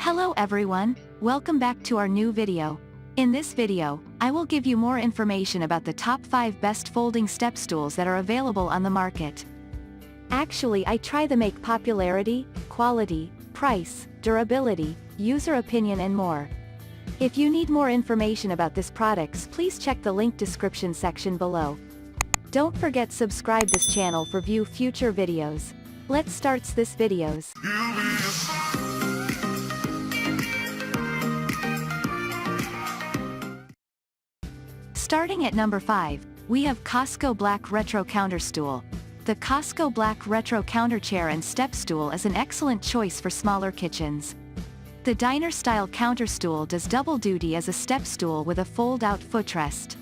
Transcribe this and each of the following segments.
Hello everyone, welcome back to our new video. In this video, I will give you more information about the top 5 best folding step stools that are available on the market. Actually, I try to make popularity, quality, price, durability, user opinion and more. If you need more information about these products, please check the link description section below. Don't forget subscribe this channel for view future videos. Let's start this videos. Starting at number 5, we have Costco Black Retro Counter Stool. The Costco Black Retro Counter Chair and Step Stool is an excellent choice for smaller kitchens. The diner-style counter stool does double duty as a step stool with a fold-out footrest.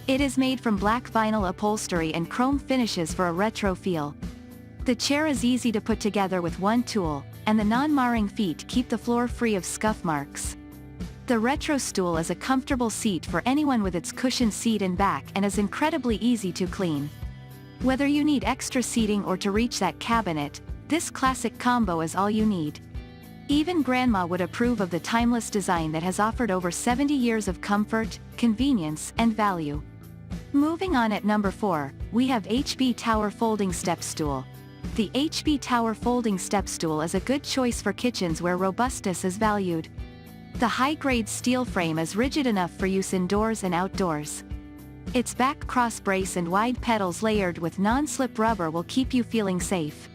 It is made from black vinyl upholstery and chrome finishes for a retro feel. The chair is easy to put together with one tool, and the non-marring feet keep the floor free of scuff marks. The retro stool is a comfortable seat for anyone with its cushioned seat and back and is incredibly easy to clean. Whether you need extra seating or to reach that cabinet, this classic combo is all you need. Even grandma would approve of the timeless design that has offered over 70 years of comfort, convenience, and value. Moving on at number 4, we have HB Tower Folding Step Stool. The HB Tower Folding Step Stool is a good choice for kitchens where robustness is valued. The high-grade steel frame is rigid enough for use indoors and outdoors. Its back cross brace and wide pedals layered with non-slip rubber will keep you feeling safe.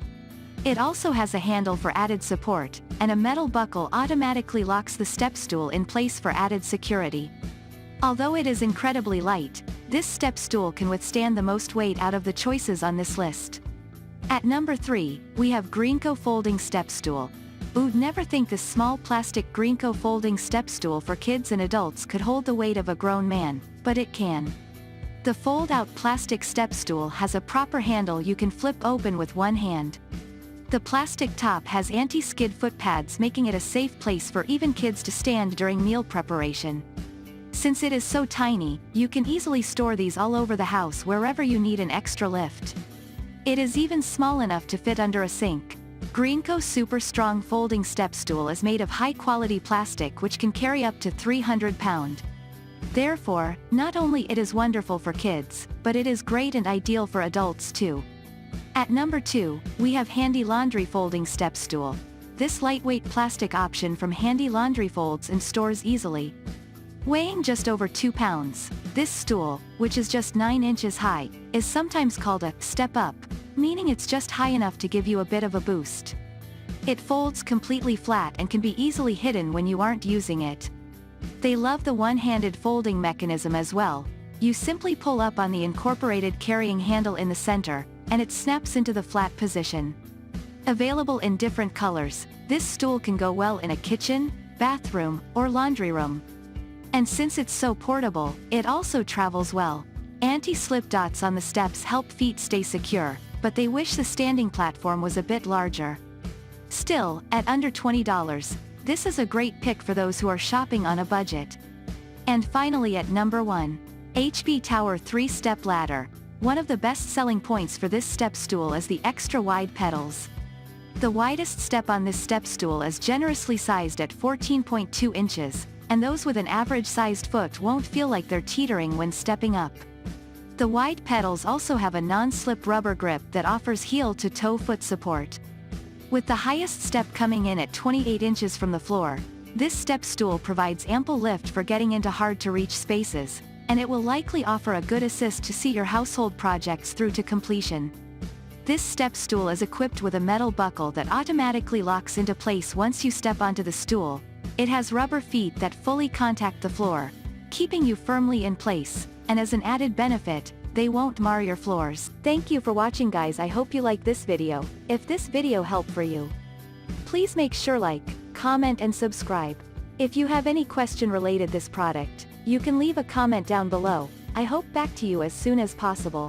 It also has a handle for added support, and a metal buckle automatically locks the step stool in place for added security. Although it is incredibly light, this step stool can withstand the most weight out of the choices on this list. At number 3, we have Greenco Folding Step Stool. You'd never think this small plastic Greenco folding step stool for kids and adults could hold the weight of a grown man, but it can. The fold-out plastic step stool has a proper handle you can flip open with one hand. The plastic top has anti-skid foot pads, making it a safe place for even kids to stand during meal preparation. Since it is so tiny, you can easily store these all over the house wherever you need an extra lift. It is even small enough to fit under a sink. Greenco Super Strong Folding Step Stool is made of high-quality plastic which can carry up to 300 pounds. Therefore, not only it is wonderful for kids, but it is great and ideal for adults too. At number 2, we have Handy Laundry Folding Step Stool. This lightweight plastic option from Handy Laundry folds and stores easily. Weighing just over 2 pounds, this stool, which is just 9 inches high, is sometimes called a step up, meaning it's just high enough to give you a bit of a boost. It folds completely flat and can be easily hidden when you aren't using it. They love the one-handed folding mechanism as well. You simply pull up on the incorporated carrying handle in the center, and it snaps into the flat position. Available in different colors, this stool can go well in a kitchen, bathroom, or laundry room. And since it's so portable, it also travels well. Anti-slip dots on the steps help feet stay secure, but they wish the standing platform was a bit larger. Still, at under $20, this is a great pick for those who are shopping on a budget. And finally at number 1, HB Tower 3-Step Ladder. One of the best-selling points for this step stool is the extra-wide pedals. The widest step on this step stool is generously sized at 14.2 inches, and those with an average-sized foot won't feel like they're teetering when stepping up. The wide pedals also have a non-slip rubber grip that offers heel-to-toe foot support. With the highest step coming in at 28 inches from the floor, this step stool provides ample lift for getting into hard-to-reach spaces, and it will likely offer a good assist to see your household projects through to completion. This step stool is equipped with a metal buckle that automatically locks into place once you step onto the stool. It has rubber feet that fully contact the floor, keeping you firmly in place, and as an added benefit, they won't mar your floors. Thank you for watching guys, I hope you like this video. If this video helped for you, please make sure like, comment and subscribe. If you have any question related this product, you can leave a comment down below. I hope back to you as soon as possible.